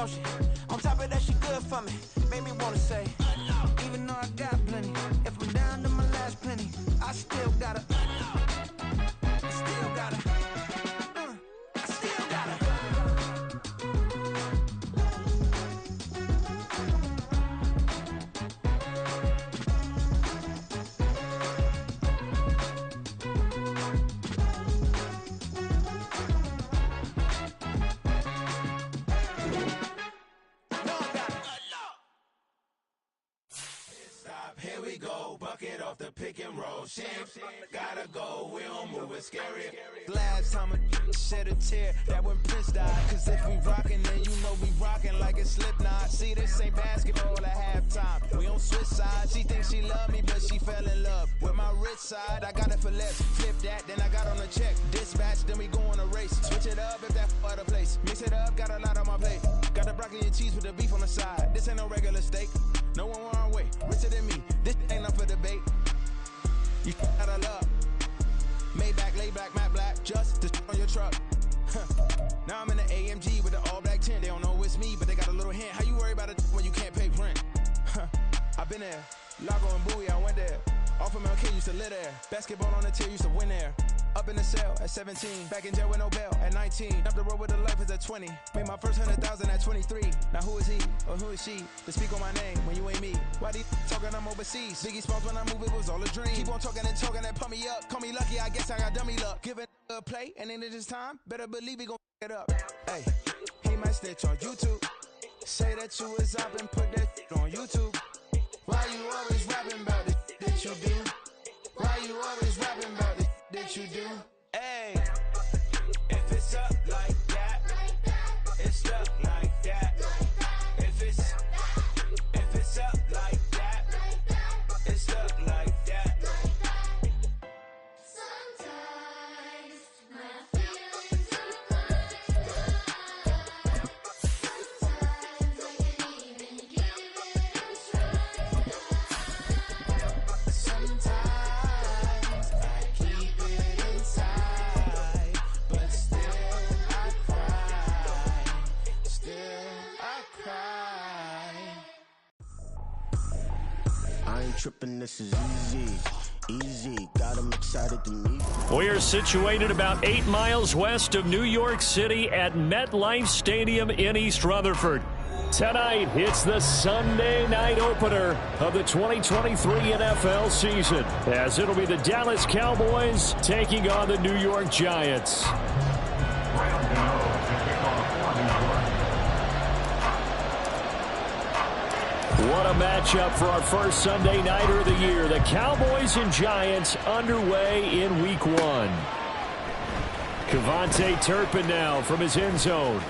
emotion. On top of that, she good for me. Made me wanna say, even though I got plenty, if I'm down to my last penny, I still gotta, I still gotta, I still gotta. Here we go, bucket off the pick and roll. Shit, gotta go, we don't move it scary. Last time a shed a tear, that when Prince died. Cause if we rockin', then you know we rockin' like a Slipknot. See, this ain't basketball at halftime. We on switch sides. She thinks she love me, but she fell in love with my rich side. I got it for less. Flip that, then I got on a check. Dispatch, then we go on a race. Switch it up if that other place. Mix it up, got a lot on my plate. Got the broccoli and cheese with the beef on the side. This ain't no regular steak. No one wrong way, richer than me. This ain't up for debate. You out of love. Maybach, lay back, matte black, just to on your truck. Now I'm in the AMG with the all black tint. They don't know it's me, but they got a little hint. How you worry about it when you can't pay rent? I've been there. Lago and Bowie, I went there. Off of MLK, used to live there. Basketball on the tier, used to win there. Up in the cell at 17. Back in jail with no bail at 19. Up the road with the life is at 20. Made my first 100,000 at 23. Now who is he or who is she to speak on my name when you ain't me? Why they talking I'm overseas? Biggie Smalls when I move, it was all a dream. Keep on talking and talking and pump me up. Call me lucky, I guess I got dummy luck. Give it a play and then it's time. Better believe we gon' it up. Hey, he might snitch on YouTube. Say that you was up and put that on YouTube. Why you always rapping about the that you do? Why you always rapping about the that you do? Hey, If it's up like that, it's stuck like that. If it's up like that, it's stuck like that. Sometimes my feelings are like that. Sometimes I can't even give it a try. sometimes I keep it inside, but still I cry. Still I cry. I ain't tripping, this is easy. Easy, got 'em excited to meet. We are situated about 8 miles west of New York City at MetLife Stadium in East Rutherford. Tonight, it's the Sunday night opener of the 2023 NFL season, as it'll be the Dallas Cowboys taking on the New York Giants. What a matchup for our first Sunday nighter of the year. The Cowboys and Giants underway in Week 1. Kevontae Turpin now from his end zone.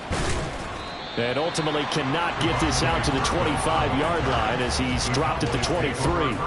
And ultimately cannot get this out to the 25-yard line as he's dropped at the 23.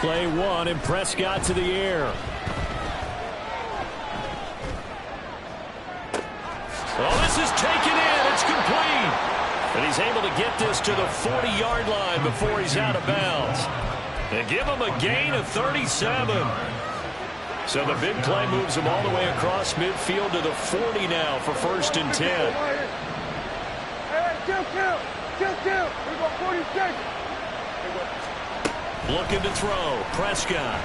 Play one, and Prescott to the air. Oh, this is taken in. It's complete. And he's able to get this to the 40-yard line before he's out of bounds. And give him a gain of 37. So the big play moves him all the way across midfield to the 40 now for 1st and 10. Hey, kill. We got 46. Looking to throw. Prescott.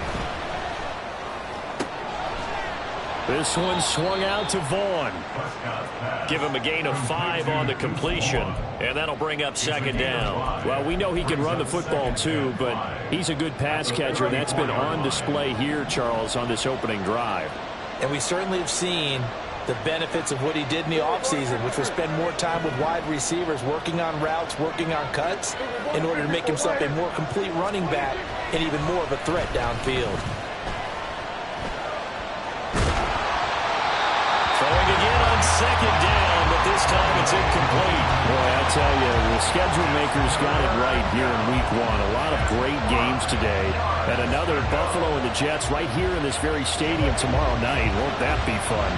This one swung out to Vaughn. Give him a gain of 5 on the completion, and that'll bring up 2nd down. Well, we know he can run the football too, but he's a good pass catcher. That's been on display here, Charles, on this opening drive. And we certainly have seen the benefits of what he did in the offseason, which was spend more time with wide receivers, working on routes, working on cuts, in order to make himself a more complete running back and even more of a threat downfield. second down, but this time it's incomplete. Boy, I tell you, the schedule makers got it right here in Week 1. A lot of great games today. And another Buffalo and the Jets right here in this very stadium tomorrow night. Won't that be fun?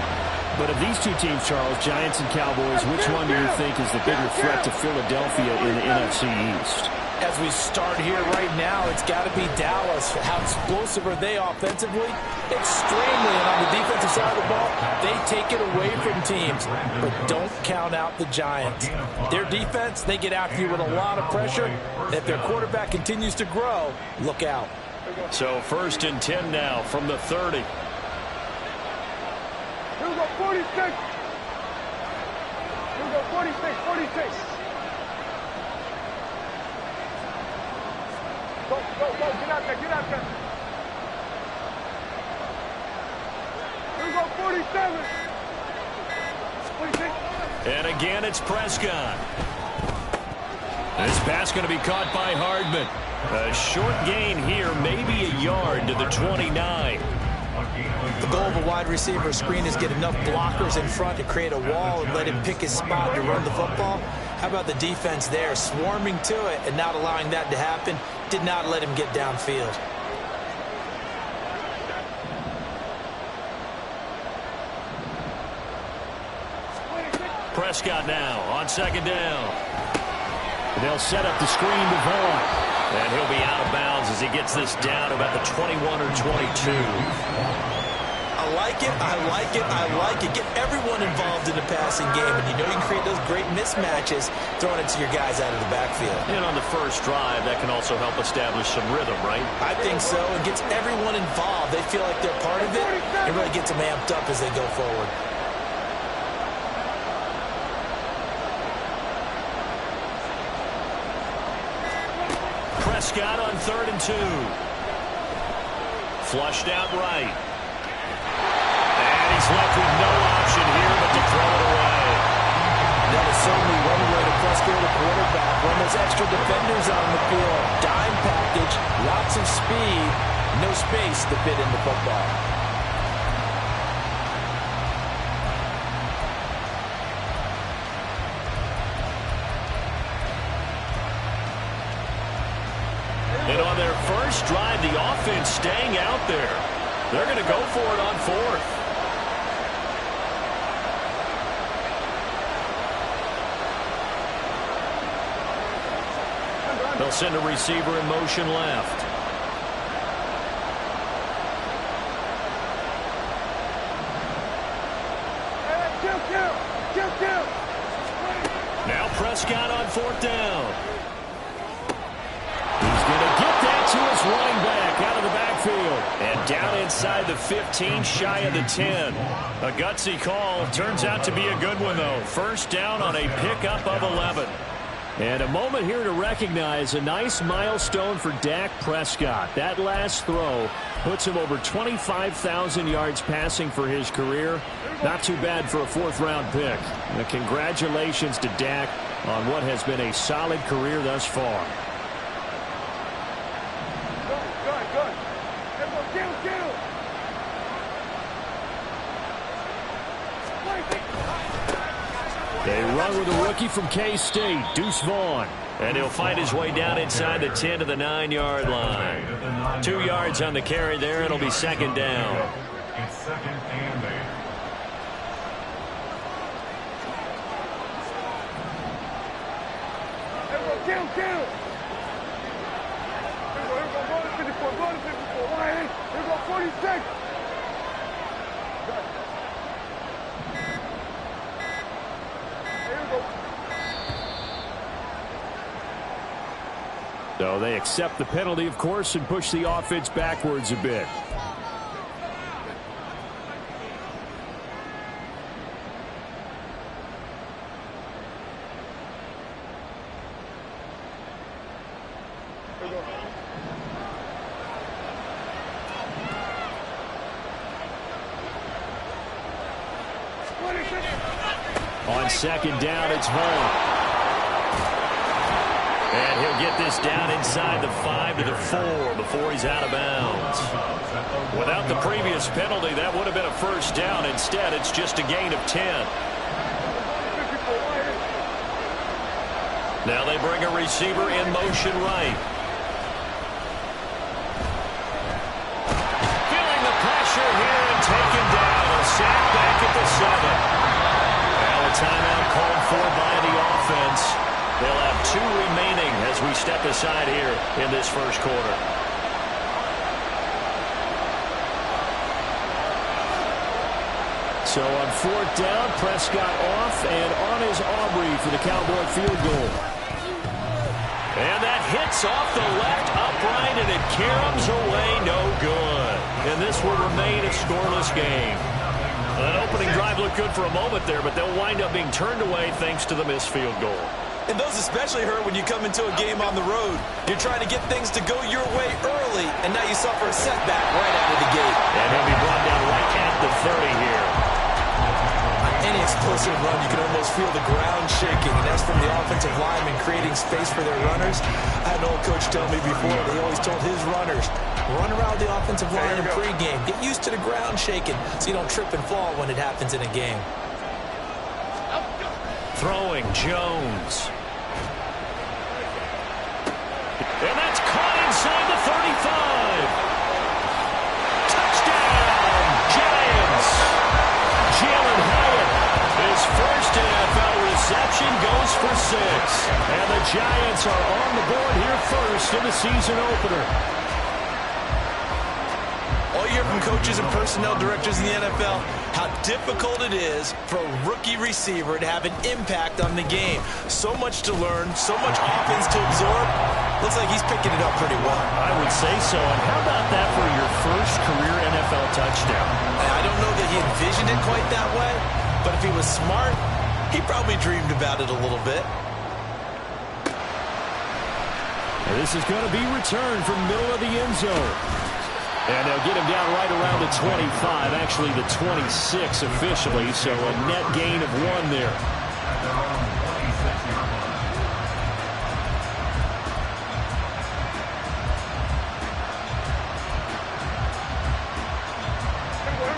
But of these two teams, Charles, Giants and Cowboys, which one do you think is the bigger threat to Philadelphia in the NFC East? As we start here right now, it's got to be Dallas. How explosive are they offensively? Extremely. And on the defensive side of the ball, they take it away from teams. But don't count out the Giants. Their defense, they get after you with a lot of pressure. If their quarterback continues to grow, look out. So 1st and 10 now from the 30. Here we go, 46. Here we go, 46. Go, get out there. Here we go, 47. 46. And again, it's Prescott. This pass going to be caught by Hardman. A short gain here, maybe a yard to the 29. The goal of a wide receiver screen is get enough blockers in front to create a wall and let him pick his spot to run the football. How about the defense there, swarming to it and not allowing that to happen? Did not let him get downfield. Prescott now on 2nd down. They'll set up the screen to Vaughn. And he'll be out of bounds as he gets this down about the 21 or 22. I like it. Get everyone involved in the passing game. And you know you can create those great mismatches throwing it to your guys out of the backfield. And on the first drive, that can also help establish some rhythm, right? I think so. It gets everyone involved. They feel like they're part of it. It really gets them amped up as they go forward. Prescott on 3rd and 2. Flushed out right. And he's left with no option here but to throw it away. That is certainly one way to frustrate a quarterback. When there's extra defenders on the field, dime package, lots of speed, no space to fit in the football. And on their first drive, the offense staying out there. They're going to go for it on 4th. They'll send a receiver in motion left. Kill. Now Prescott on 4th down. He's going to get that to his running back out of the backfield. And down inside the 15, shy of the 10. A gutsy call. Turns out to be a good one, though. 1st down on a pickup of 11. And a moment here to recognize a nice milestone for Dak Prescott. That last throw puts him over 25,000 yards passing for his career. Not too bad for a 4th-round pick. And congratulations to Dak on what has been a solid career thus far. Good. Kill. They run with a rookie from K-State, Deuce Vaughn. And he'll find his way down inside the 10 to the 9-yard line. 2 yards on the carry there. It'll be 2nd down. It's 2nd and 8. Kill. Here we go, 54. Here we go, 46. So they accept the penalty, of course, and push the offense backwards a bit. On 2nd down, it's Vaughn. And he'll get this down inside the 5 to the 4 before he's out of bounds. Without the previous penalty, that would have been a 1st down. Instead, it's just a gain of 10. Now they bring a receiver in motion right. Feeling the pressure here and taken down. A sack back at the 7. Now a timeout called for by the offense. They'll have 2 remaining as we step aside here in this first quarter. So on 4th down, Prescott off, and on is Aubrey for the Cowboy field goal. And that hits off the left upright, and it caroms away, no good. And this will remain a scoreless game. That opening drive looked good for a moment there, but they'll wind up being turned away thanks to the missed field goal. And those especially hurt when you come into a game on the road. You're trying to get things to go your way early, and now you suffer a setback right out of the gate. And he'll be brought down right at the 30 here. Any explosive run, you can almost feel the ground shaking, and that's from the offensive linemen creating space for their runners. I had an old coach tell me before, he always told his runners, run around the offensive line in pregame. Get used to the ground shaking so you don't trip and fall when it happens in a game. Throwing Jones. And that's caught inside the 35. Touchdown, Giants. Jalen Hyatt, his first NFL reception, goes for 6. And the Giants are on the board here first in the season opener. All you hear from coaches and personnel directors in the NFL, how difficult it is for a rookie receiver to have an impact on the game. So much to learn, so much offense to absorb. Looks like he's picking it up pretty well. I would say so. And how about that for your first career NFL touchdown? I don't know that he envisioned it quite that way, but if he was smart, he probably dreamed about it a little bit. This is going to be returned from middle of the end zone. And they'll get him down right around the 25, actually the 26 officially, so a net gain of 1 there.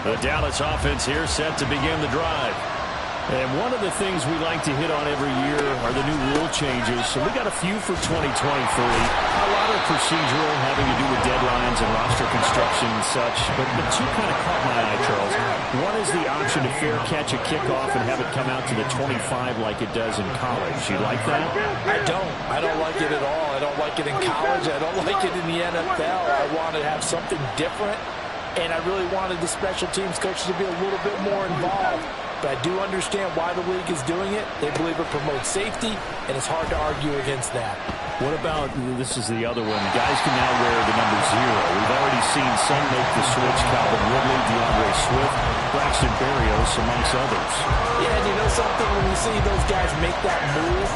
The Dallas offense here set to begin the drive. And one of the things we like to hit on every year are the new rule changes. So we got a few for 2023. A lot of procedural, having to do with deadlines and roster construction and such. But the 2 kind of caught my eye, Charles. One is the option to fair catch a kickoff and have it come out to the 25 like it does in college. You like that? I don't. I don't like it at all. I don't like it in college. I don't like it in the NFL. I want to have something different. And I really wanted the special teams coaches to be a little bit more involved. But I do understand why the league is doing it. They believe it promotes safety, and it's hard to argue against that. What about, this is the other one, guys can now wear the number 0. We've already seen some make the switch, Calvin Ridley, DeAndre Swift, Braxton Berrios, amongst others. Yeah, and you know something, when you see those guys make that move,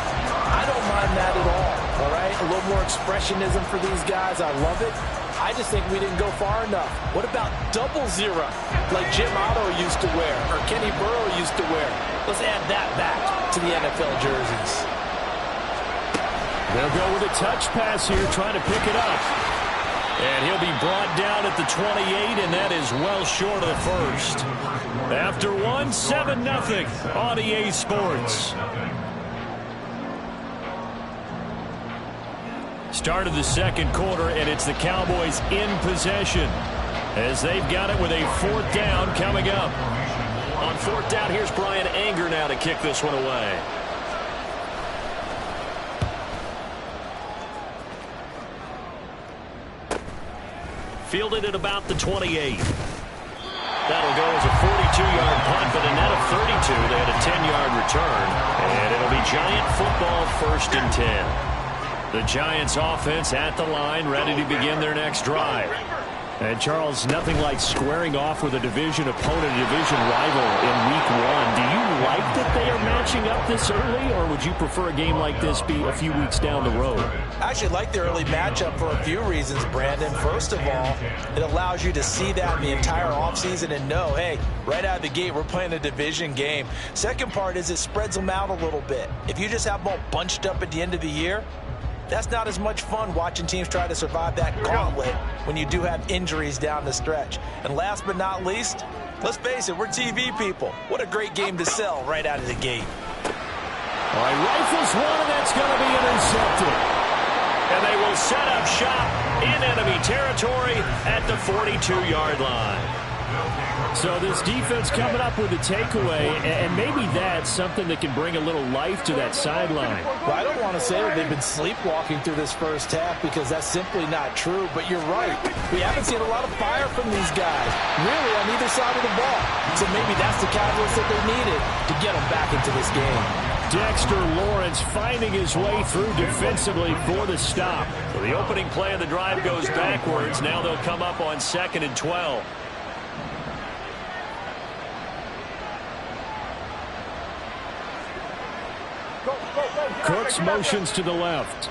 I don't mind that at all right? A little more expressionism for these guys. I love it. I just think we didn't go far enough. What about 00, like Jim Otto used to wear, or Kenny Burrow used to wear? Let's add that back to the NFL jerseys. They'll go with a touch pass here, trying to pick it up. And he'll be brought down at the 28, and that is well short of the first. After 1, 7-0 on EA Sports. Start of the second quarter, and it's the Cowboys in possession as they've got it with a 4th down coming up. On 4th down, here's Brian Anger now to kick this one away. Fielded at about the 28. That'll go as a 42-yard punt, but a net of 32. They had a 10-yard return, and it'll be Giant football 1st and 10. The Giants offense at the line, ready to begin their next drive. And Charles, nothing like squaring off with a division opponent, a division rival in week 1. Do you like that they are matching up this early, or would you prefer a game like this be a few weeks down the road? I actually like the early matchup for a few reasons, Brandon. First of all, it allows you to see that in the entire offseason and know, hey, right out of the gate, we're playing a division game. Second part is it spreads them out a little bit. If you just have them all bunched up at the end of the year, that's not as much fun watching teams try to survive that gauntlet when you do have injuries down the stretch. And last but not least, let's face it, we're TV people. What a great game to sell right out of the gate. All right, rifles one, and that's going to be intercepted. And they will set up shop in enemy territory at the 42-yard line. So this defense coming up with a takeaway, and maybe that's something that can bring a little life to that sideline. Well, I don't want to say that they've been sleepwalking through this first half because that's simply not true, but you're right. We haven't seen a lot of fire from these guys, really, on either side of the ball. So maybe that's the catalyst that they needed to get them back into this game. Dexter Lawrence finding his way through defensively for the stop. So the opening play of the drive goes backwards. Now they'll come up on 2nd and 12. Cooks motions to the left.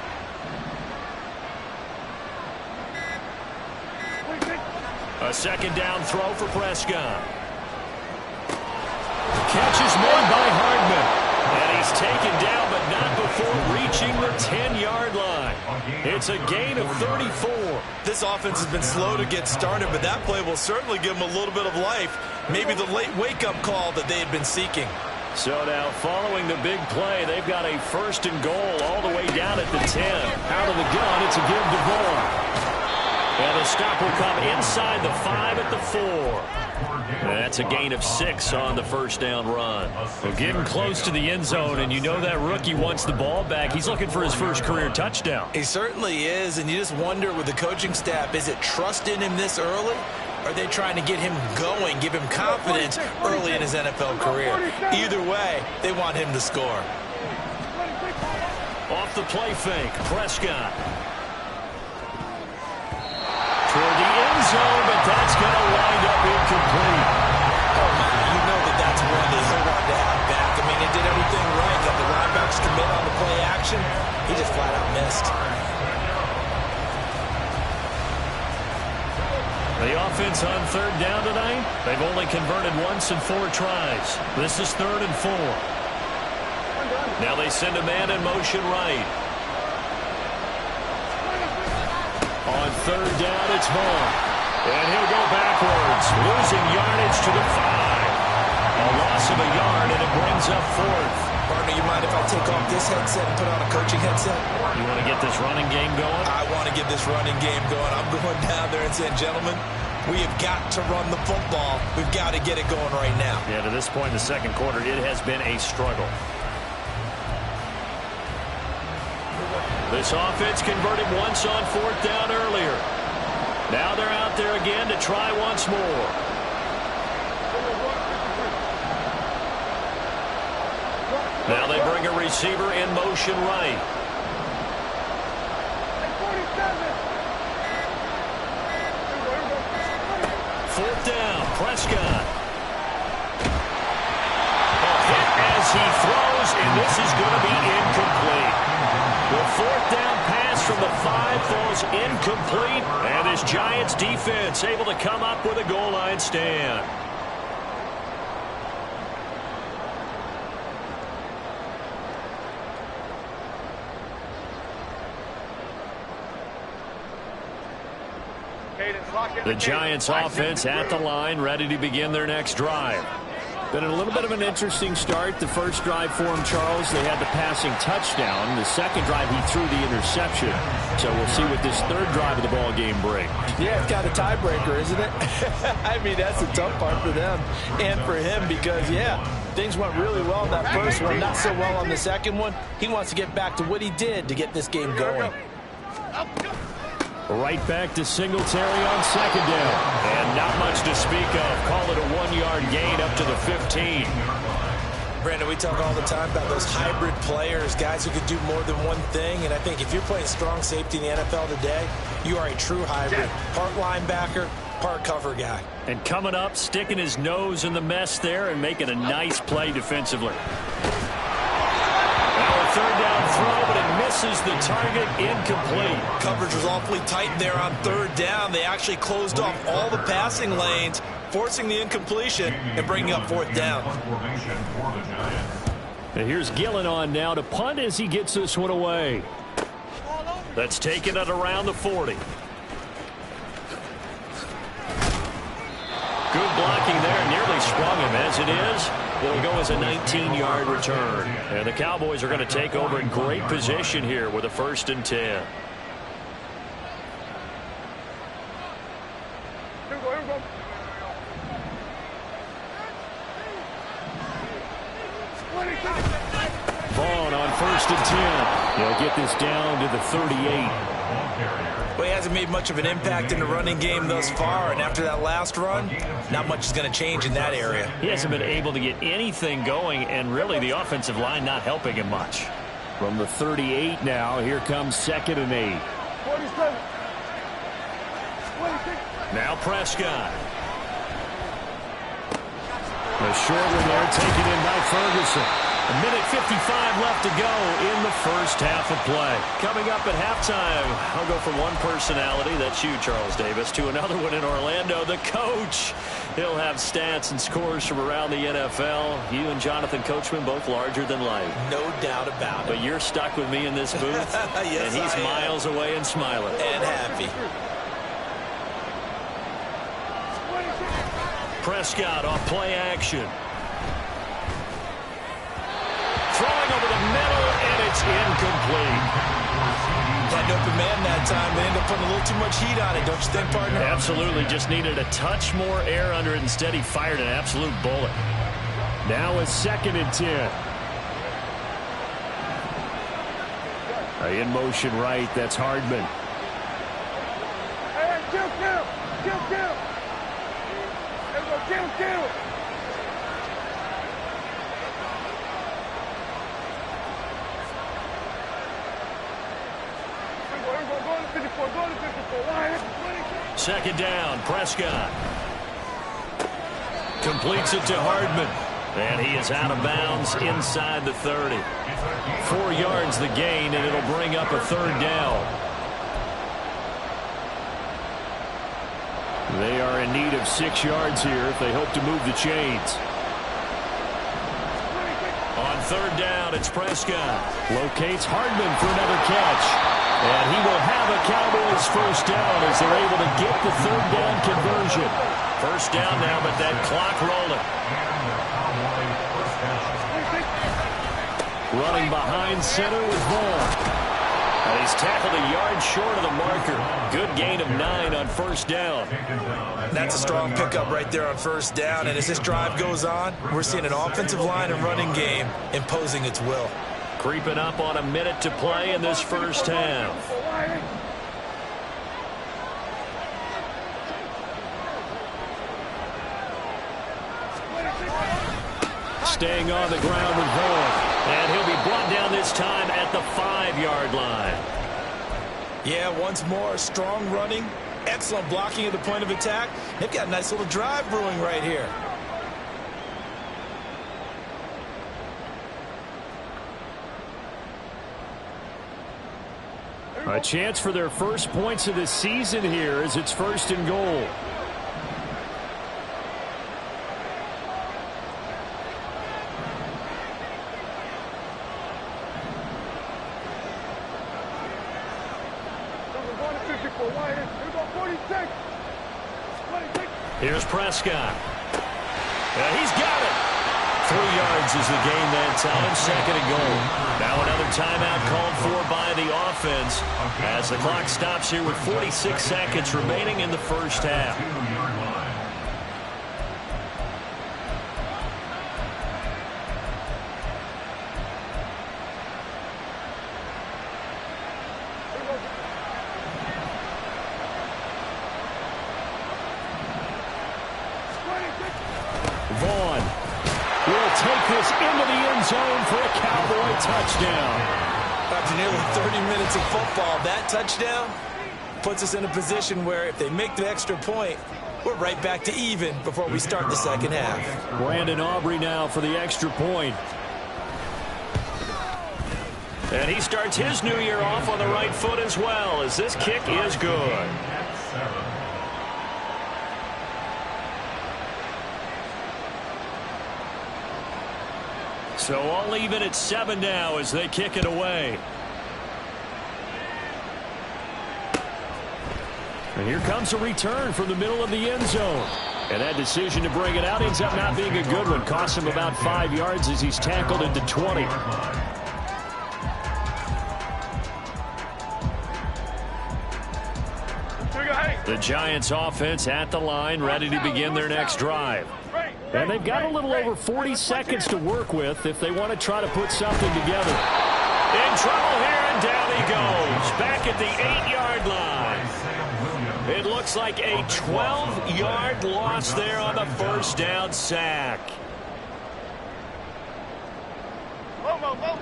A 2nd down throw for Prescott. Catch is made by Hardman. And he's taken down, but not before reaching the 10-yard line. It's a gain of 34. This offense has been slow to get started, but that play will certainly give them a little bit of life. Maybe the late wake-up call that they had been seeking. So now following the big play, they've got a 1st and goal all the way down at the 10. Out of the gun, it's a give to Vaughn. And the stop will come inside the 5 at the 4. That's a gain of 6 on the 1st down run. Well, getting close to the end zone, and you know that rookie wants the ball back. He's looking for his first career touchdown. He certainly is, and you just wonder with the coaching staff, is it trust in him this early? Or are they trying to get him going, give him confidence early in his NFL career? Either way, they want him to score. Off the play fake, Prescott. Toward the end zone, but that's going to wind up incomplete. Oh, you know that's one that he'll want to have back. I mean, he did everything right. Got the linebackers commit on the play action. He just flat out missed. The offense on 3rd down tonight, they've only converted once in 4 tries. This is 3rd and 4. Now they send a man in motion right. On 3rd down, it's Vaughn. And he'll go backwards, losing yardage to the 5. A loss of a yard, and it brings up 4th. Partner, you mind if I take off this headset and put on a coaching headset? You want to get this running game going? I want to get this running game going. I'm going down there and saying, gentlemen, we have got to run the football. We've got to get it going right now. Yeah, to this point in the 2nd quarter, it has been a struggle. This offense converted once on 4th down earlier. Now they're out there again to try once more. Now they bring a receiver in motion right. 4th down, Prescott. A hit as he throws, and this is going to be incomplete. The 4th down pass from the 5 falls incomplete, and this Giants defense able to come up with a goal line stand. The Giants offense at the line, ready to begin their next drive. Been a little bit of an interesting start. The first drive for him, Charles, they had the passing touchdown. The second drive, he threw the interception. So we'll see what this 3rd drive of the ball game brings. Yeah, it's got a tiebreaker, isn't it? I mean, that's the tough part for them and for him because, yeah, things went really well in that first one, not so well on the second one. He wants to get back to what he did to get this game going. Right back to Singletary on 2nd down. And not much to speak of. Call it a 1-yard gain up to the 15. Brandon, we talk all the time about those hybrid players, guys who could do more than one thing. And I think if you're playing strong safety in the NFL today, you are a true hybrid. Part linebacker, part cover guy. And coming up, sticking his nose in the mess there and making a nice play defensively. Now a 3rd down throw, but it misses the target, incomplete. Coverage was awfully tight there on 3rd down. They actually closed off all the passing lanes, forcing the incompletion and bringing up 4th down. And here's Gillen on now to punt as he gets this one away. That's taken at around the 40. Good blocking there, nearly sprung him as it is. It'll go as a 19-yard return. And the Cowboys are going to take over in great position here with a 1st and 10. Here we go, here we go. Vaughn on 1st and 10. They'll get this down to the 38. Well, he hasn't made much of an impact in the running game thus far, and after that last run, not much is going to change in that area. He hasn't been able to get anything going, and really the offensive line not helping him much. From the 38 now, here comes 2nd and 8. 47. 26. Now Prescott. A short one there, taken in by Ferguson. 1:55 left to go in the first half of play. Coming up at halftime, I'll go from one personality, that's you, Charles Davis, to another one in Orlando, the coach. He'll have stats and scores from around the NFL. You and Jonathan Coachman both larger than life. No doubt about it. But you're stuck with me in this booth, yes, and he's miles away and smiling. And happy. Prescott off play action. Throwing over the middle, and it's incomplete. Had an open man that time. They ended up putting a little too much heat on it, don't you think, partner? Absolutely. Just needed a touch more air under it. Instead, he fired an absolute bullet. Now it's 2nd and 10. In motion right, that's Hardman. Hey, kill. There we go, kill. Go to 54. 2nd down, Prescott. Completes it to Hardman. And he is out of bounds inside the 30. 4 yards the gain, and it'll bring up a 3rd down. They are in need of 6 yards here if they hope to move the chains. On 3rd down, it's Prescott. Locates Hardman for another catch. And he will have a Cowboys 1st down as they're able to get the 3rd down conversion. 1st down now, but that clock rolling. Running behind center with Vaughn. And he's tackled a yard short of the marker. Good gain of 9 on 1st down. That's a strong pickup right there on 1st down. And as this drive goes on, we're seeing an offensive line and running game imposing its will. Creeping up on a minute to play in this first half. Staying on the ground with Vaughn. And he'll be brought down this time at the 5-yard line. Yeah, once more, strong running, excellent blocking at the point of attack. They've got a nice little drive brewing right here. A chance for their first points of the season here as it's 1st and goal. Here's Prescott. He's got it. 3 yards is the gain that time. 2nd and goal. Now another timeout called for by the offense as the clock stops here with 46 seconds remaining in the first half. Vaughn will take this into the end zone for a Cowboy touchdown. After nearly 30 minutes of football, that touchdown puts us in a position where if they make the extra point, we're right back to even before we start the second half. Brandon Aubrey now for the extra point. And he starts his new year off on the right foot as well, as this kick is good. So all even at 7 now as they kick it away. And here comes a return from the middle of the end zone. And that decision to bring it out ends up not being a good one. Costs him about 5 yards as he's tackled into 20. The Giants offense at the line, ready to begin their next drive. And they've got a little over 40 seconds to work with if they want to try to put something together. In trouble here, and down he goes. Back at the 8-yard line. It looks like a 12-yard loss there on the first down sack.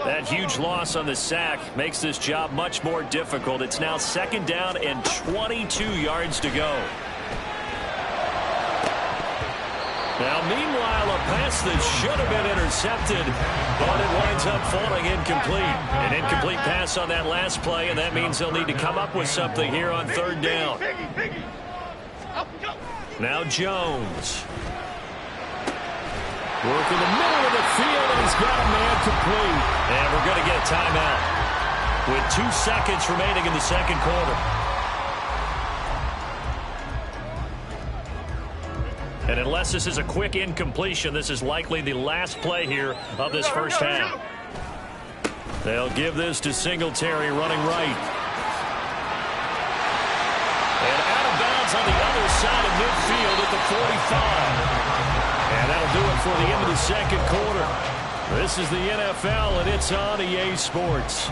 That huge loss on the sack makes this job much more difficult. It's now 2nd down and 22 yards to go. Now, meanwhile, a pass that should have been intercepted, but it winds up falling incomplete. An incomplete pass on that last play, and that means they'll need to come up with something here on 3rd down. Now Jones. Working the middle of the field, and he's got a man complete. And we're going to get a timeout with 2 seconds remaining in the 2nd quarter. And unless this is a quick incompletion, this is likely the last play here of this first half. They'll give this to Singletary running right. And out of bounds on the other side of midfield at the 45. And that'll do it for the end of the 2nd quarter. This is the NFL, and it's on EA Sports.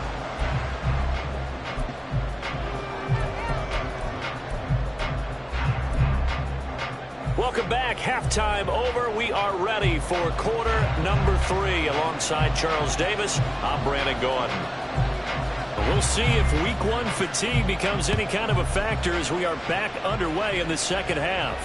Welcome back. Halftime over. We are ready for quarter number 3. Alongside Charles Davis, I'm Brandon Gordon. We'll see if Week 1 fatigue becomes any kind of a factor as we are back underway in the 2nd half.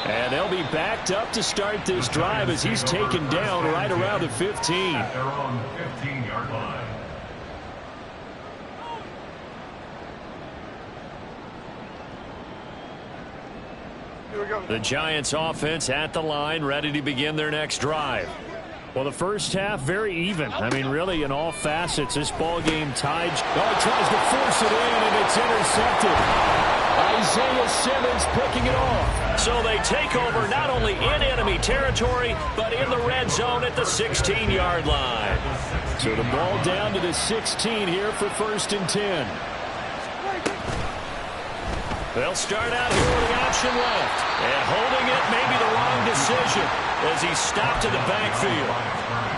And they'll be backed up to start this drive as he's taken down right around the 15. They're on the 15-yard line. The Giants offense at the line, ready to begin their next drive. Well, the first half, very even. I mean, really, in all facets, this ball game tied. Oh, he tries to force it in, and it's intercepted. Isaiah Simmons picking it off. So they take over not only in enemy territory, but in the red zone at the 16-yard line. So the ball down to the 16 here for 1st and 10. They'll start out here with the option left. And holding it may be the wrong decision as he stopped in the backfield.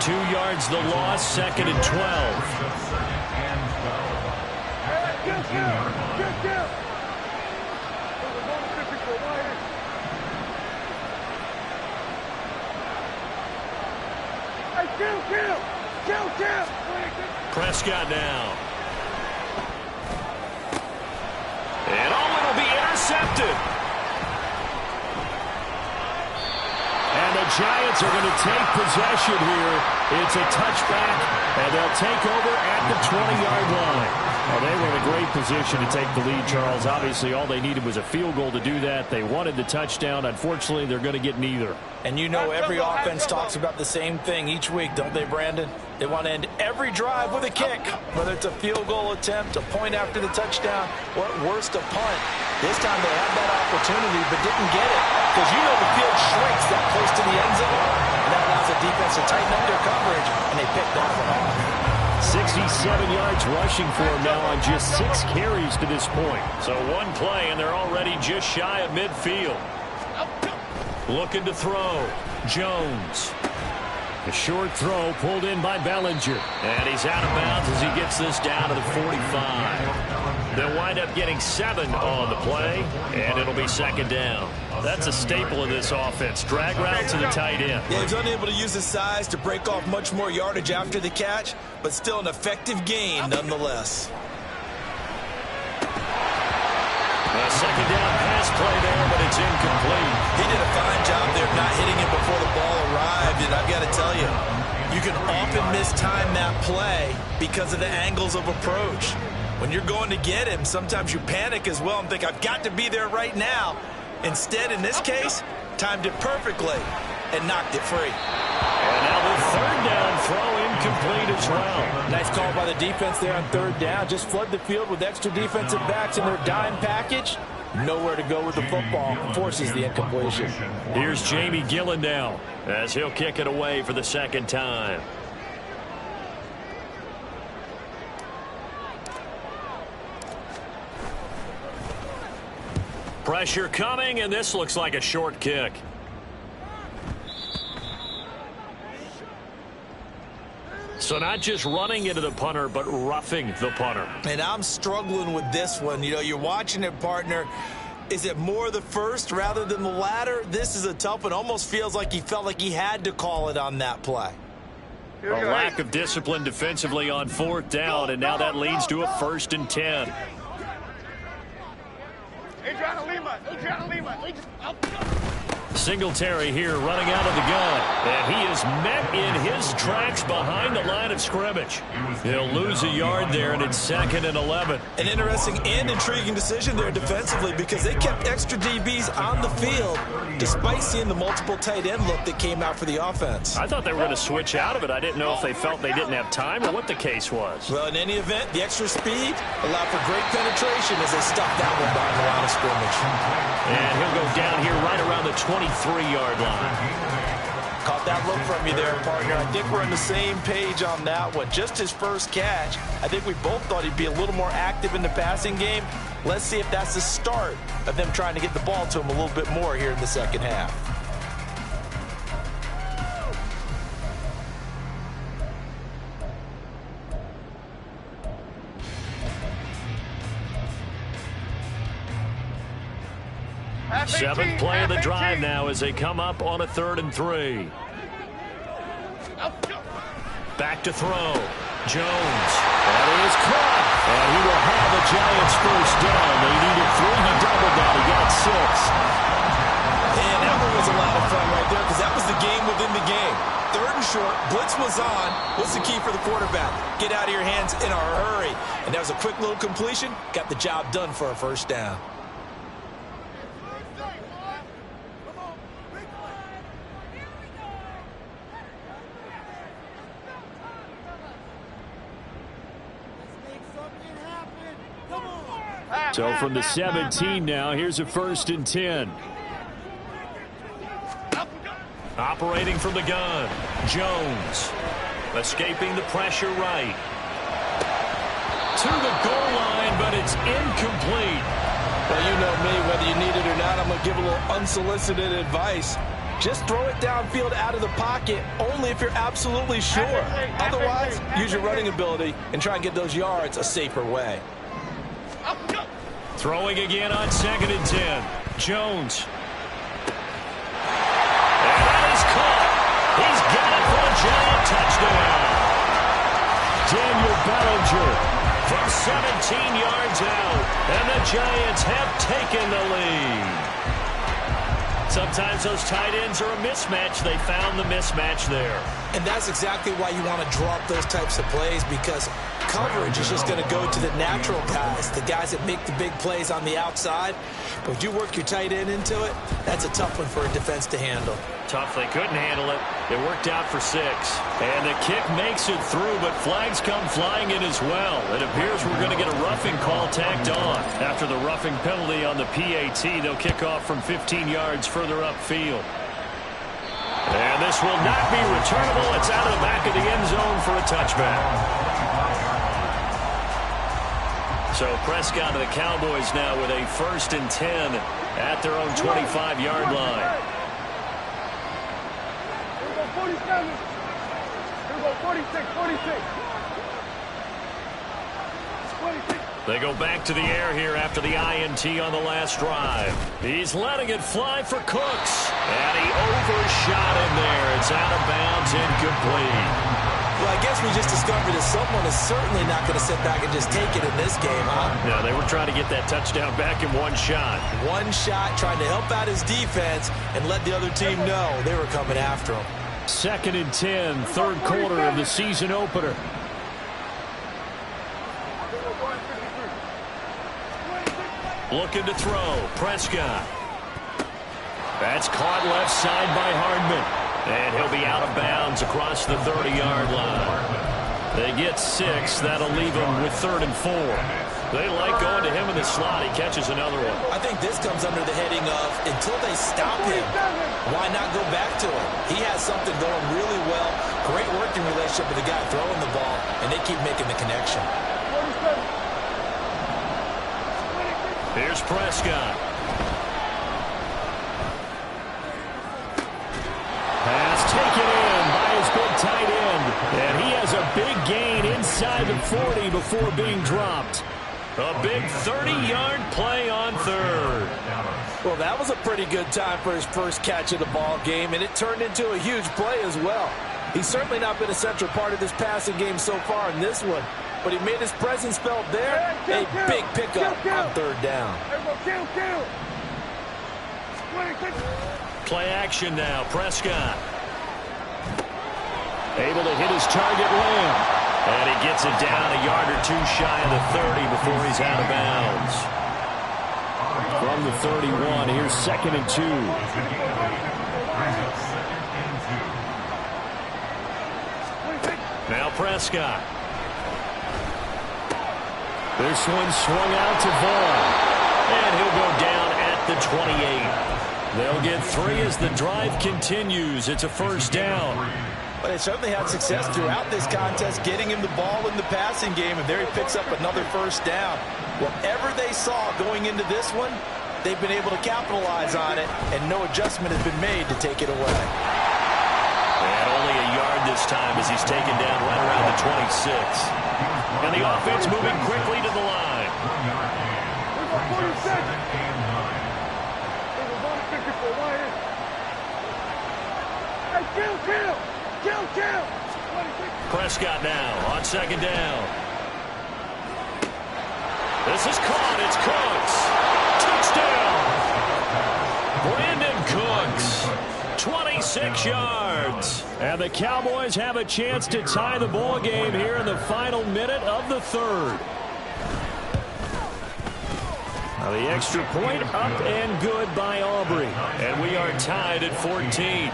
2 yards the loss, 2nd and 12. Prescott now. And it'll be intercepted. And the Giants are going to take possession here. It's a touchback, and they'll take over at the 20-yard line. Well, they were in a great position to take the lead, Charles. Obviously, all they needed was a field goal to do that. They wanted the touchdown. Unfortunately, they're going to get neither. And you know every offense talks about the same thing each week, don't they, Brandon? They want to end every drive with a kick, whether it's a field goal attempt, a point after the touchdown, or at worst, a punt. This time they had that opportunity but didn't get it because you know the field shrinks that close to the end zone, and that allows the defense to tighten up their coverage, and they picked that one off. 67 yards rushing for him now on just 6 carries to this point. So one play, and they're already just shy of midfield. Looking to throw. Jones. A short throw pulled in by Bellinger. And he's out of bounds as he gets this down to the 45. They'll wind up getting 7 on the play, and it'll be 2nd down. That's a staple of this offense. Drag route to the tight end. Yeah, he's unable to use his size to break off much more yardage after the catch, but still an effective gain nonetheless. A 2nd down pass play there, but it's incomplete. He did a fine job there of not hitting it before the ball arrived, and I've got to tell you, you can often mistime that play because of the angles of approach. When you're going to get him, sometimes you panic as well and think, I've got to be there right now. Instead, in this case, timed it perfectly and knocked it free. And now the 3rd down throw incomplete as well. Nice call by the defense there on 3rd down. Just flood the field with extra defensive backs in their dime package. Nowhere to go with the football. Forces the incompletion. Here's Jamie Gillen now as he'll kick it away for the second time. Pressure coming, and this looks like a short kick. So not just running into the punter, but roughing the punter. And I'm struggling with this one. You know, you're watching it, partner. Is it more the first rather than the latter? This is a tough one. Almost feels like he felt like he had to call it on that play. A lack of discipline defensively on 4th down, and now that leads to a 1st and 10. Singletary here running out of the gun, and he is met in his tracks behind the line of scrimmage. He'll lose a yard there, and it's 2nd and 11. An interesting and intriguing decision there defensively because they kept extra DBs on the field despite seeing the multiple tight end look that came out for the offense. I thought they were going to switch out of it. I didn't know if they felt they didn't have time or what the case was. Well, in any event, the extra speed allowed for great penetration as they stuffed that one behind the line of scrimmage. And he'll go down here right around the 23-yard line. Caught that look from you there, partner. I think we're on the same page on that one. Just his first catch. I think we both thought he'd be a little more active in the passing game. Let's see if that's the start of them trying to get the ball to him a little bit more here in the second half. Seventh play of the drive now as they come up on a 3rd and 3. Back to throw. Jones. That is caught. And he will have the Giants first down. They needed 3. He doubled that. He got 6. And that one was a lot of fun right there because that was the game within the game. 3rd and short. Blitz was on. What's the key for the quarterback? Get out of your hands in a hurry. And that was a quick little completion. Got the job done for a first down. So from the 17 now, here's a 1st and 10. Operating from the gun, Jones. Escaping the pressure right. To the goal line, but it's incomplete. Well, you know me, whether you need it or not, I'm going to give a little unsolicited advice. Just throw it downfield out of the pocket, only if you're absolutely sure. Otherwise, use your running ability and try and get those yards a safer way. Throwing again on 2nd and 10. Jones. And that is caught. He's got it for a Giant touchdown. Daniel Bellinger from 17 yards out. And the Giants have taken the lead. Sometimes those tight ends are a mismatch. They found the mismatch there. And that's exactly why you want to draw up those types of plays because coverage is just going to go to the natural guys, the guys that make the big plays on the outside. But if you work your tight end into it, that's a tough one for a defense to handle. Tough. They couldn't handle it. It worked out for 6. And the kick makes it through, but flags come flying in as well. It appears we're going to get a roughing call tacked on. After the roughing penalty on the PAT, they'll kick off from 15 yards further upfield. And this will not be returnable. It's out of the back of the end zone for a touchback. So Prescott of the Cowboys now with a 1st and 10 at their own 25-yard line. Here we go, 47. Here we go, 46, 46. 26. They go back to the air here after the INT on the last drive. He's letting it fly for Cooks. And he overshot him there. It's out of bounds, incomplete. Well, I guess we just discovered that someone is certainly not going to sit back and just take it in this game, huh? No, they were trying to get that touchdown back in one shot. One shot, trying to help out his defense and let the other team know they were coming after him. 2nd and 10, 3rd quarter of the season opener. Looking to throw. Prescott. That's caught left side by Hardman. And he'll be out of bounds across the 30-yard line. They get 6. That'll leave them with 3rd and 4. They like going to him in the slot. He catches another one. I think this comes under the heading of until they stop him, why not go back to him? He has something going really well. Great working relationship with the guy throwing the ball, and they keep making the connection. Here's Prescott. Pass taken in by his big tight end. And he has a big gain inside the 40 before being dropped. A big 30-yard play on third. Well, that was a pretty good time for his first catch of the ball game, and it turned into a huge play as well. He's certainly not been a central part of this passing game so far in this one, but he made his presence felt there. A big pickup on third down. Play action now. Prescott. Able to hit his target Lamb. And he gets it down a yard or two shy of the 30 before he's out of bounds. From the 31, here's 2nd and 2. Now Prescott. This one swung out to Vaughn. And he'll go down at the 28. They'll get 3 as the drive continues. It's a first down. But they certainly had success throughout this contest, getting him the ball in the passing game, and there he picks up another first down. Whatever they saw going into this one, they've been able to capitalize on it, and no adjustment has been made to take it away. And only a yard this time as he's taken down right around the 26. And the offense moving quickly to the line. Prescott now on 2nd down. This is caught. It's Cooks. Touchdown. Brandon Cooks. 26 yards. And the Cowboys have a chance to tie the ball game here in the final minute of the third. Now the extra point up and good by Aubrey. And we are tied at 14.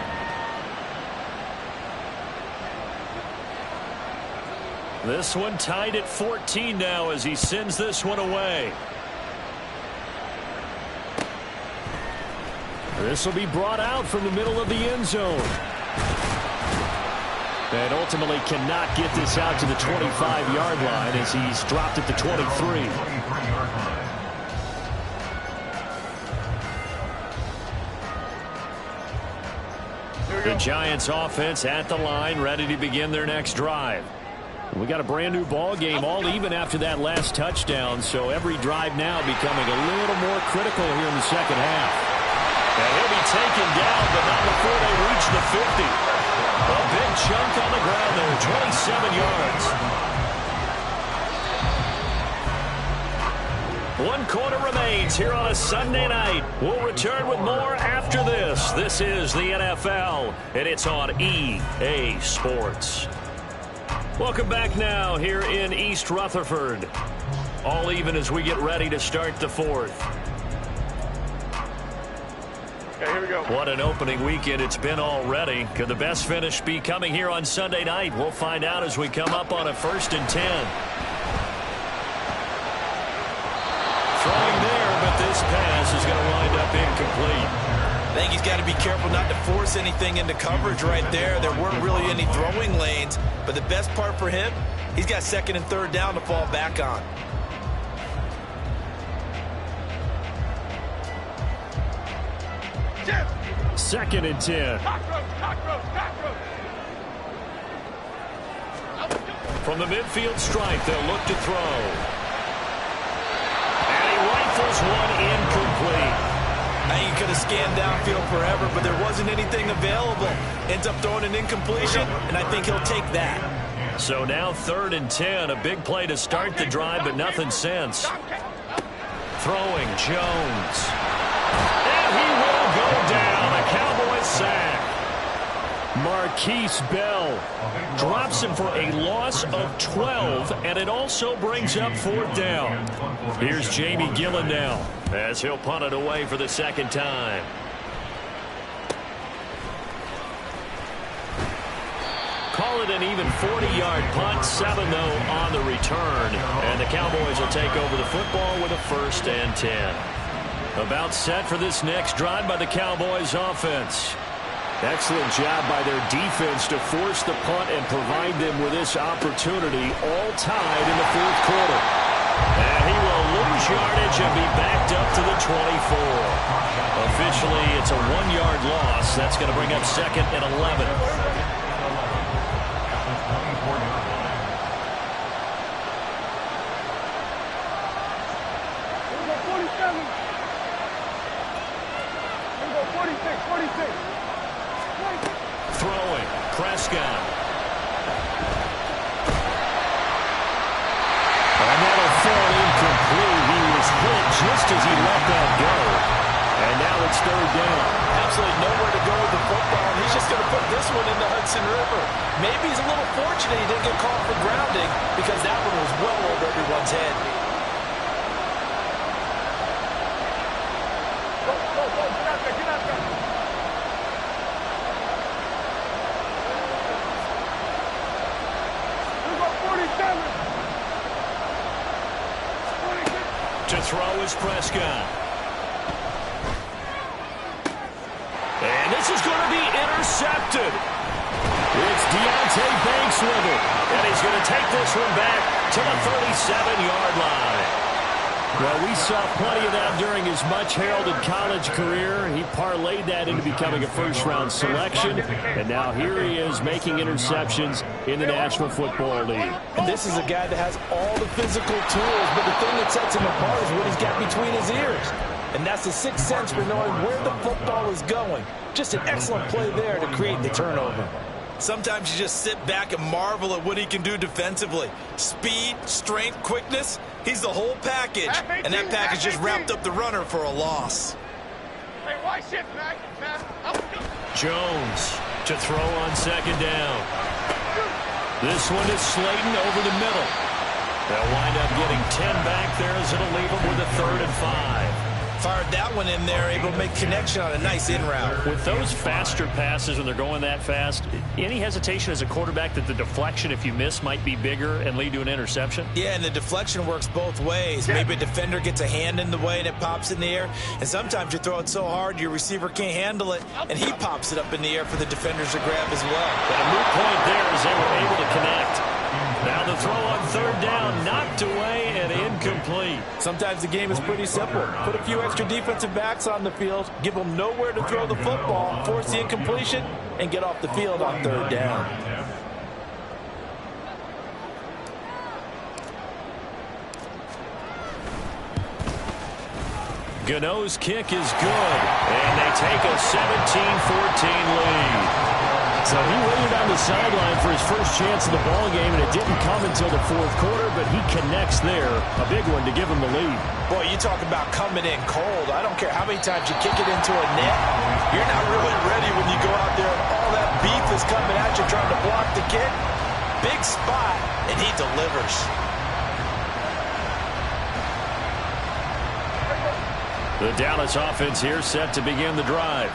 This one tied at 14 now as he sends this one away. This will be brought out from the middle of the end zone. And ultimately cannot get this out to the 25-yard line as he's dropped at the 23. The Giants offense at the line, ready to begin their next drive. We got a brand new ball game, all even after that last touchdown, so every drive now becoming a little more critical here in the second half. And he'll be taken down, but not before they reach the 50. A big chunk on the ground there, 27 yards. 1 quarter remains here on a Sunday night. We'll return with more after this. This is the NFL, and it's on EA Sports. Welcome back now here in East Rutherford. All even as we get ready to start the fourth. Okay, here we go. What an opening weekend it's been already. Could the best finish be coming here on Sunday night? We'll find out as we come up on a 1st and 10. Throwing there, but this pass is going to wind up incomplete. I think he's got to be careful not to force anything into coverage right there. There weren't really any throwing lanes, but the best part for him, he's got 2nd and 3rd down to fall back on. Jim. 2nd and 10. From the midfield stripe, they'll look to throw. And he rifles one incomplete. Now you could have scanned downfield forever, but there wasn't anything available. Ends up throwing an incompletion, and I think he'll take that. So now 3rd and 10, a big play to start the drive, but nothing since. Throwing Jones. And he will go down. A Cowboys sack. Marquise Bell drops him for a loss of 12, and it also brings up 4th down. Here's Jamie Gillen now as he'll punt it away for the 2nd time. call it an even 40-yard punt, 7 though on the return. And the Cowboys will take over the football with a 1st and 10. About set for this next drive by the Cowboys offense. Excellent job by their defense to force the punt and provide them with this opportunity, all tied in the 4th quarter. And he will lose yardage and be backed up to the 24. Officially, it's a 1-yard loss. That's going to bring up 2nd and 11. Throwing, Prescott. And that'll fall incomplete. He was hit just as he let that go. And now it's 3rd down. Absolutely nowhere to go with the football, and he's just going to put this one in the Hudson River. Maybe he's a little fortunate he didn't get caught for grounding because that one was well over everyone's head. To throw is Prescott. And this is going to be intercepted. It's Deonte Banks with it. And he's going to take this one back to the 37-yard line. Well, we saw plenty of that during his much-heralded college career. He parlayed that into becoming a first-round selection. And now here he is making interceptions in the National Football League. And this is a guy that has all the physical tools, but the thing that sets him apart is what he's got between his ears. And that's the sixth sense for knowing where the football is going. Just an excellent play there to create the turnover. Sometimes you just sit back and marvel at what he can do defensively. Speed, strength, quickness, he's the whole package. And that package just wrapped up the runner for a loss. Jones to throw on 2nd down. This one is Slayton over the middle. They'll wind up getting 10 back there as it'll leave them with a 3rd and 5. Fired that one in there, able to make connection on a nice in route. With those faster passes when they're going that fast, any hesitation as a quarterback that the deflection, if you miss, might be bigger and lead to an interception? Yeah, and the deflection works both ways. Maybe a defender gets a hand in the way and it pops in the air. And sometimes you throw it so hard your receiver can't handle it, and he pops it up in the air for the defenders to grab as well. But a moot point there as they were able to connect. Now the throw on 3rd down, knocked away and incomplete. Sometimes the game is pretty simple. Put a few extra defensive backs on the field, give them nowhere to throw the football, force the incompletion, and get off the field on 3rd down. Gano's kick is good, and they take a 17-14 lead. So he waited on the sideline for his first chance of the ball game, and it didn't come until the 4th quarter, but he connects there. A big one to give him the lead. Boy, you talk about coming in cold. I don't care how many times you kick it into a net. You're not really ready when you go out there and all that beef is coming at you trying to block the kick. Big spot, and he delivers. The Dallas offense here set to begin the drive.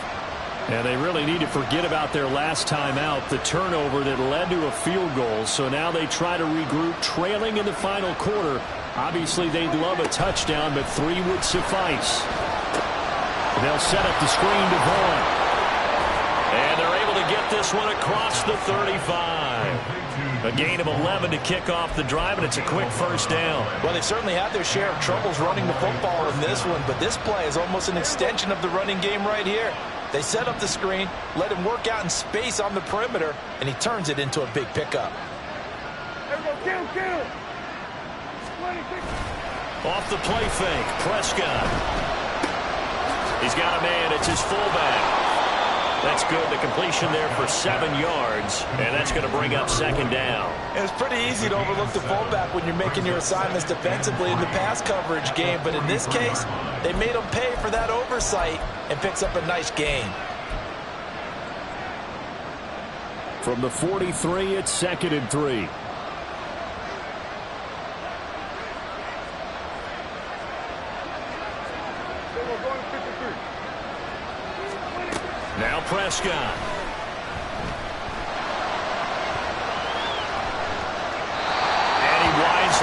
And they really need to forget about their last time out, the turnover that led to a field goal. So now they try to regroup, trailing in the final quarter. Obviously, they'd love a touchdown, but 3 would suffice. They'll set up the screen to Vaughn. And they're able to get this one across the 35. A gain of 11 to kick off the drive, and it's a quick 1st down. Well, they've certainly had their share of troubles running the football in this one, but this play is almost an extension of the running game right here. They set up the screen, let him work out in space on the perimeter, and he turns it into a big pickup. Off the play fake, Prescott. He's got a man, it's his fullback. That's good, the completion there for 7 yards, and that's going to bring up 2nd down. It's pretty easy to overlook the fullback when you're making your assignments defensively in the pass coverage game, but in this case, they made him pay for that oversight and picks up a nice gain. From the 43, it's 2nd and 3. Now Prescott.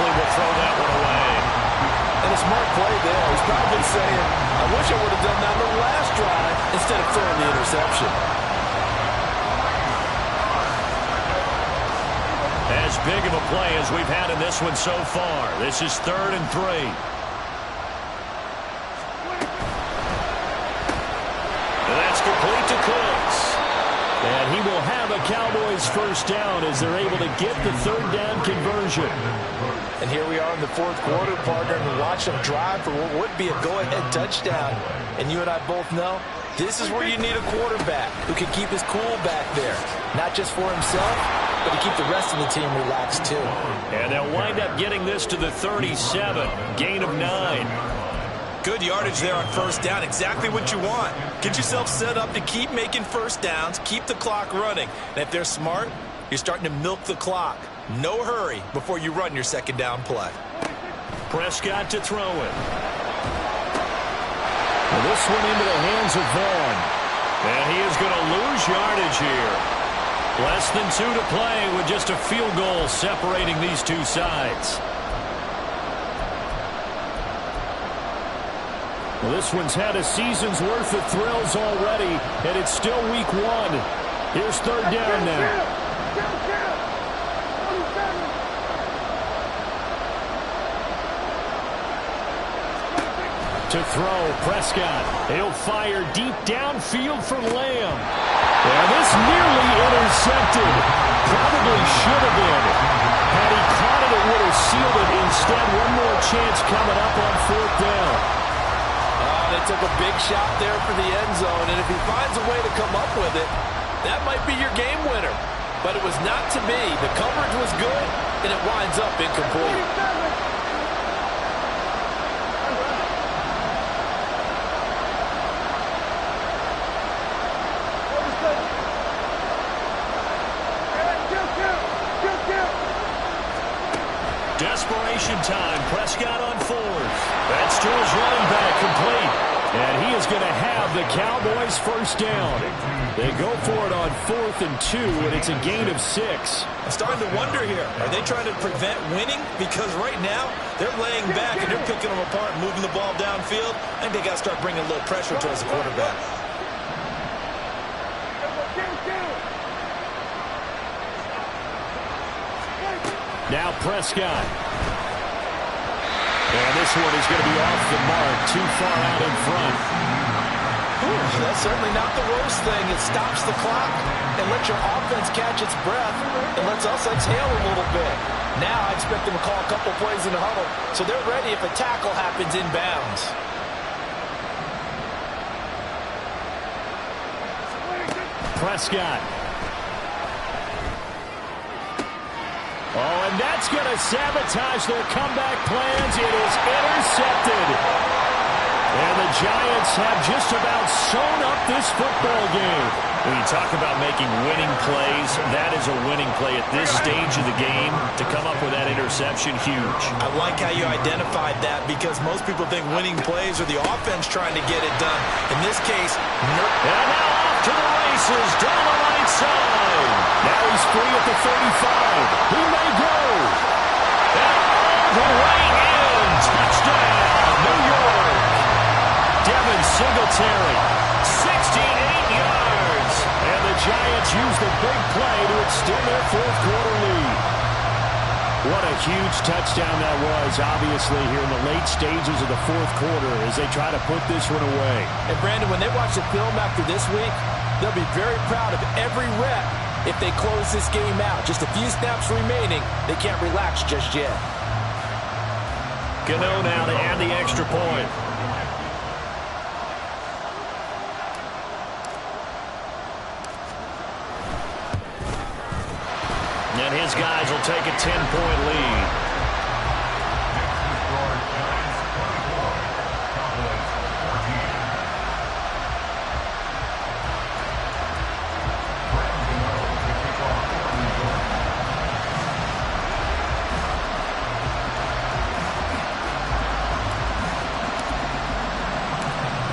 obviously will throw that one away. And a smart play there. He's probably saying, I wish I would have done that on the last drive instead of throwing the interception. As big of a play as we've had in this one so far. This is 3rd and 3. And that's complete to Cooks. And he will have a Cowboys first down as they're able to get the 3rd down conversion. And here we are in the 4th quarter, partner, and watch them drive for what would be a go-ahead touchdown. And you and I both know this is where you need a quarterback who can keep his cool back there. Not just for himself, but to keep the rest of the team relaxed too. And they'll wind up getting this to the 37. Gain of 9. Good yardage there on first down. Exactly what you want. Get yourself set up to keep making first downs, keep the clock running. And if they're smart, you're starting to milk the clock. No hurry before you run your 2nd down play. Prescott to throw it. And this one into the hands of Vaughn. And he is going to lose yardage here. Less than 2 to play with just a field goal separating these two sides. Well, this one's had a season's worth of thrills already, and it's still week 1. Here's 3rd down now. To throw, Prescott. He'll fire deep downfield for Lamb. And this nearly intercepted. Probably should have been. Had he caught it, it would have sealed it. Instead, one more chance coming up on 4th down. They took a big shot there for the end zone, and if he finds a way to come up with it, that might be your game winner. But it was not to be. The coverage was good, and it winds up incomplete. Desperation time. Prescott on 4th. That's to his running back, complete. And he is going to have the Cowboys first down. They go for it on 4th and 2, and it's a gain of 6. I'm starting to wonder here. Are they trying to prevent winning? Because right now, they're laying back and they're picking them apart, moving the ball downfield. I think they got to start bringing a little pressure towards the quarterback. Now Prescott. And this one is going to be off the mark, too far out in front. That's certainly not the worst thing. It stops the clock and lets your offense catch its breath and lets us exhale a little bit. Now I expect them to call a couple plays in the huddle so they're ready if a tackle happens inbounds. Prescott. Oh, and that's going to sabotage their comeback plans. It is intercepted. And the Giants have just about sewn up this football game. When you talk about making winning plays, that is a winning play at this stage of the game. To come up with that interception, huge. I like how you identified that because most people think winning plays are the offense trying to get it done. In this case, and now off to the races down the right side. Now he's free at the 35. He may go. And all the way in. Touchdown, New York. Devin Singletary, 68 yards. And the Giants use the big play to extend their 4th quarter lead. What a huge touchdown that was, obviously, here in the late stages of the 4th quarter as they try to put this one away. And, Brandon, when they watch the film after this week, they'll be very proud of every rep if they close this game out. Just a few snaps remaining. They can't relax just yet. Gano now to add the extra point. And his guys will take a 10-point lead.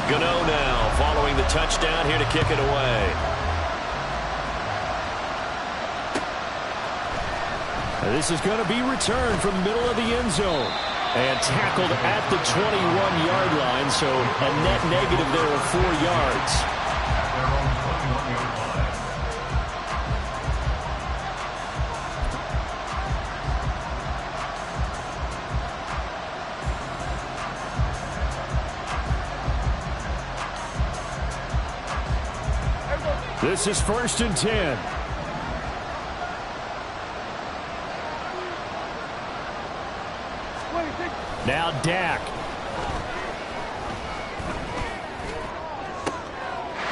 Gano now following the touchdown here to kick it away. This is going to be returned from the middle of the end zone. And tackled at the 21-yard line, so a net negative there of 4 yards. This is 1st and 10. Now Dak.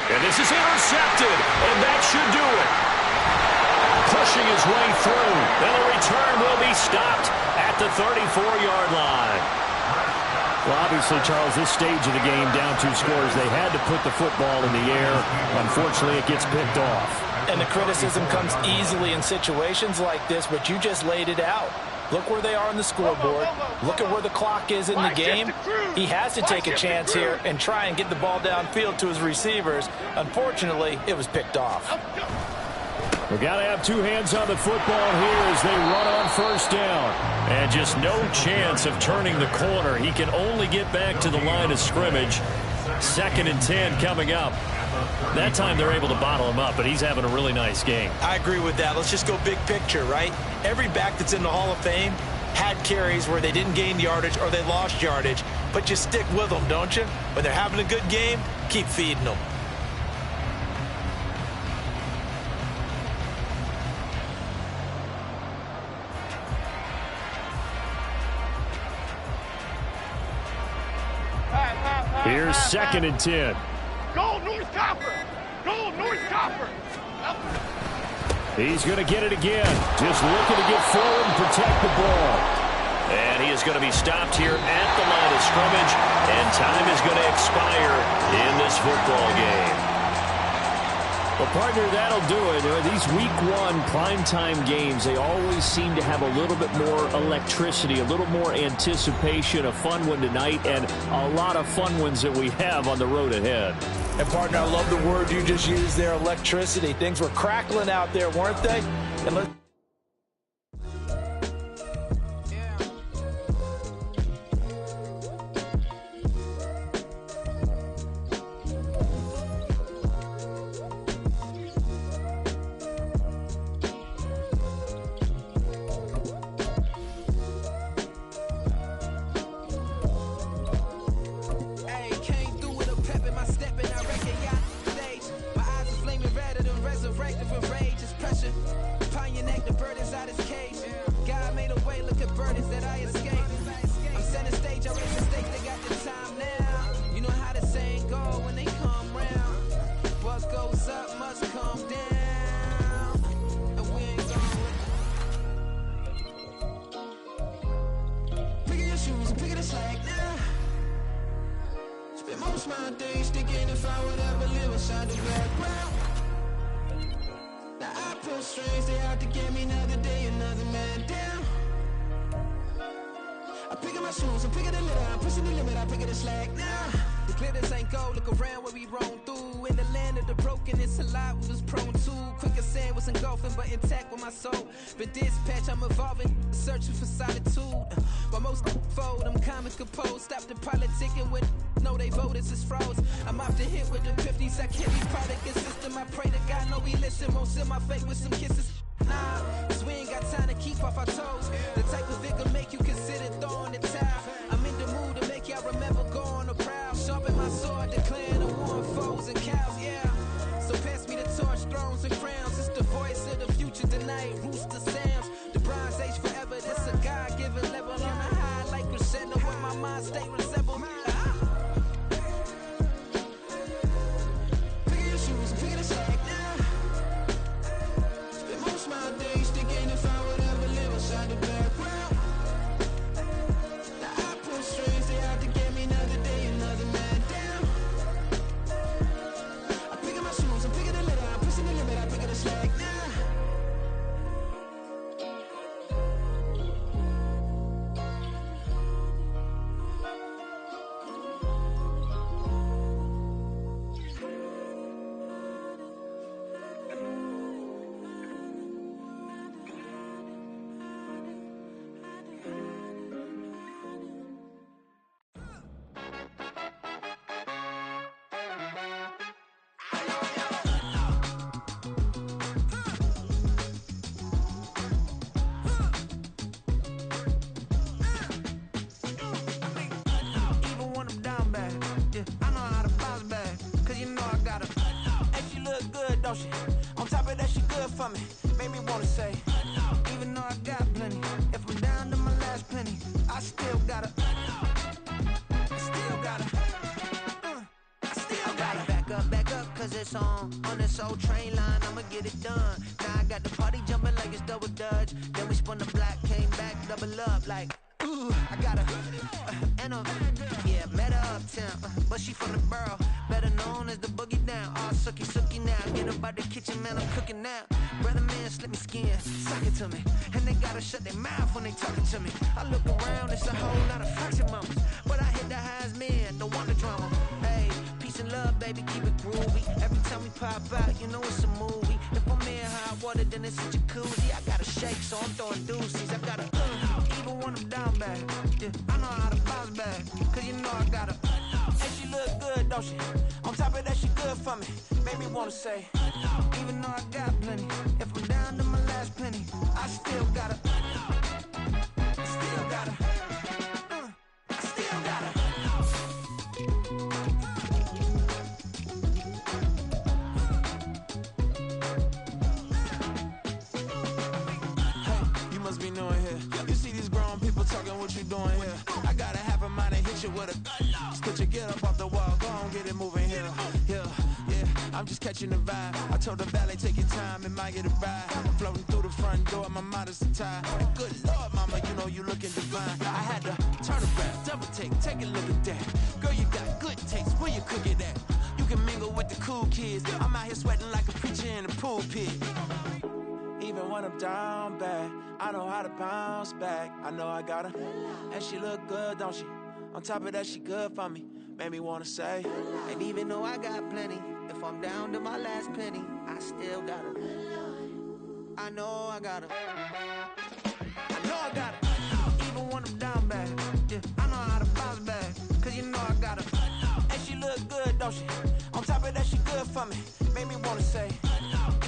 And this is intercepted, and that should do it. Pushing his way through, and the return will be stopped at the 34-yard line. Well, obviously, Charles, this stage of the game, down 2 scores, they had to put the football in the air. Unfortunately, it gets picked off. And the criticism comes easily in situations like this, but you just laid it out. Look where they are on the scoreboard. Look at where the clock is in the game. He has to take a chance here and try and get the ball downfield to his receivers. Unfortunately, it was picked off. We've got to have 2 hands on the football here as they run on 1st down. And just no chance of turning the corner. He can only get back to the line of scrimmage. 2nd and 10 coming up. That time they're able to bottle him up, but he's having a really nice game. I agree with that. Let's just go big picture, right? Every back that's in the Hall of Fame had carries where they didn't gain yardage or they lost yardage, but you stick with them, don't you? When they're having a good game, keep feeding them. Here's 2nd and 10. Go, North Copper! Go, North Copper! He's going to get it again. Just looking to get forward and protect the ball. And he is going to be stopped here at the line of scrimmage. And time is going to expire in this football game. Well, partner, that'll do it. These Week 1 primetime games, they always seem to have a little bit more electricity, a little more anticipation. A fun one tonight, and a lot of fun ones that we have on the road ahead. And, partner, I love the word you just used there, electricity. Things were crackling out there, weren't they? And let's for me, made me wanna say, even though I got plenty, if I'm down to my last penny, I still gotta, back up, cause it's on this old train line, I'ma get it done. Now I got the party jumping like it's double dutch. Then we spun the block, came back, double up like, ooh, I got her, and yeah, met her uptown, but she from the borough, better known as the boogie down. All sookie now, get up out the kitchen, man, I'm cooking now. Brother man, slip me skin, suck it to me, and they gotta shut their mouth when they talking to me. I look around, it's a whole lot of fraction mamas, but I hit the highs, man, don't want the drama. Hey, peace and love, baby, keep it groovy. Every time we pop out, you know it's a movie. If I'm in hot water, then it's a jacuzzi. I gotta shake, so I'm throwing deuces. I gotta even when I'm down bad. Yeah, I know how to bounce back, cause you know I gotta. And she look good, don't she? On top of that, she good for me. Made me wanna say, even though I got plenty, if I'm down to my last penny, I still gotta. What you doing here? I got a half a mind to hit you with a split you, get up off the wall, go on, get it moving here. Yeah, I'm just catching the vibe. I told the valet, take your time, it might get a ride. Floating through the front door, my mind is a tie. And good Lord, mama, you know you looking divine. I had to turn around, double take a look at that. Girl, you got good taste, where you cook it at? You can mingle with the cool kids. I'm out here sweating like a preacher in a pulpit. Even when I'm down bad, I know how to bounce back. I know I got her, and she look good, don't she? On top of that, she good for me. Made me wanna say, and even though I got plenty, if I'm down to my last penny, I still got her. I know I got her. I know I got her. Even when I'm down bad, yeah, I know how to bounce back, cause you know I got her. And she look good, don't she? On top of that, she good for me. Made me wanna say,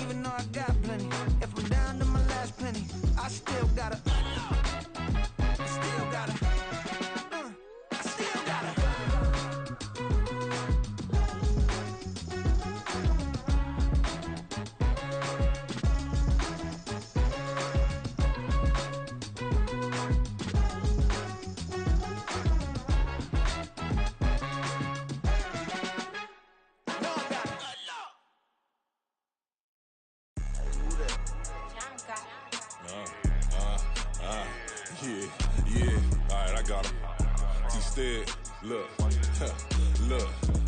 even though I got plenty, if I'm down to my last penny, I still gotta. Yeah, alright, I got him. T-Stead, look,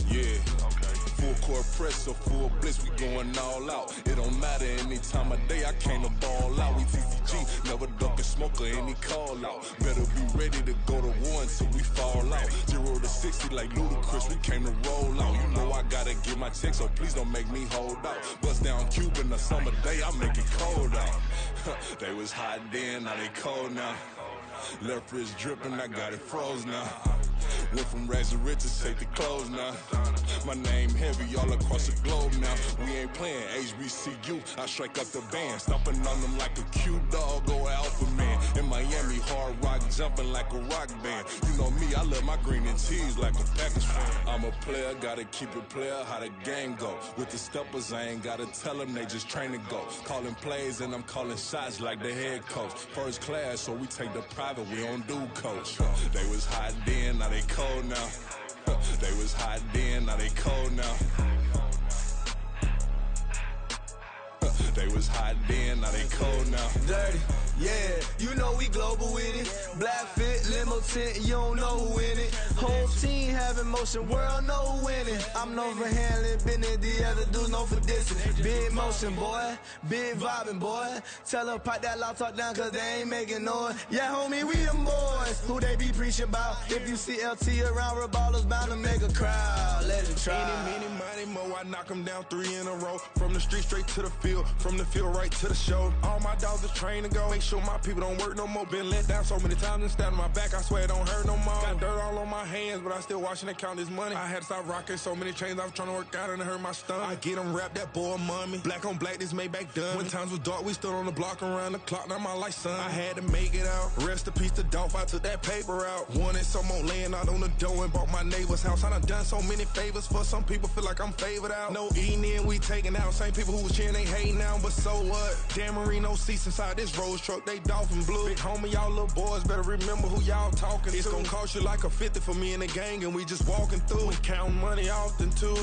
yeah. Full court press or full blitz, we going all out. It don't matter any time of day, I came to ball out. We TCG, never ducking smoke or any call out. Better be ready to go to war until we fall out. 0 to 60 like Ludacris, we came to roll out. You know I gotta get my check, so please don't make me hold out. Bust down Cuban a summer day, I make it cold out. They was hot then, now they cold now. Left wrist dripping, I got it froze now. Went from rags to riches, take the clothes now. My name heavy all across the globe now. We ain't playing HBCU, I strike up the band. Stomping on them like a cute dog, go alpha man. In Miami, hard rock jumping like a rock band. You know me, I love my green and cheese like a Packers fan. I'm a player, gotta keep it player, how the game go. With the steppers, I ain't gotta tell them, they just train to go. Calling plays and I'm calling shots like the head coach. First class, so we take the private, we don't do coach. They was hot then, now they cold now. They was hot then, now they cold now. They was hot then, now they cold now. Dirty, yeah, you know we global with it. Black fit, limo tint, you don't know who in it. Whole team having motion, world know who winning. I'm known for handling business, the other dudes known for dissing. Big motion, boy, big vibing, boy. Tell her pipe that loud talk down, cause they ain't making noise. Yeah, homie, we them boys, who they be preaching about. If you see LT around, Reballo's bound to make a crowd. Let it try. Any, money, mo, I knock them down 3 in a row. From the street straight to the field, from the field right to the show. All my dogs are trained to go. Make sure my people don't work no more. Been let down so many times and stand on my back, I swear it don't hurt no more. Got dirt all on my hands, but I still watching and count this money. I had to stop rocking so many chains, I was trying to work out and it hurt my stomach. I get them wrapped, that boy mommy. Black on black, this Maybach done. When times was dark, we stood on the block around the clock, now my life son. I had to make it out. Rest in peace to Dolph, I took that paper out. Wanted some more laying out on the dough and bought my neighbor's house. I done so many favors for some people, feel like I'm I'm favored out. No eating in, we taking out. Same people who was cheering, they hate now, but so what? Dan Marino seats inside this Rolls truck, they dolphin blue. Big homie, y'all little boys better remember who y'all talking to. It's gonna cost you like a 50 for me and the gang, and we just walking through. We counting money often too.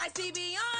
I see beyond.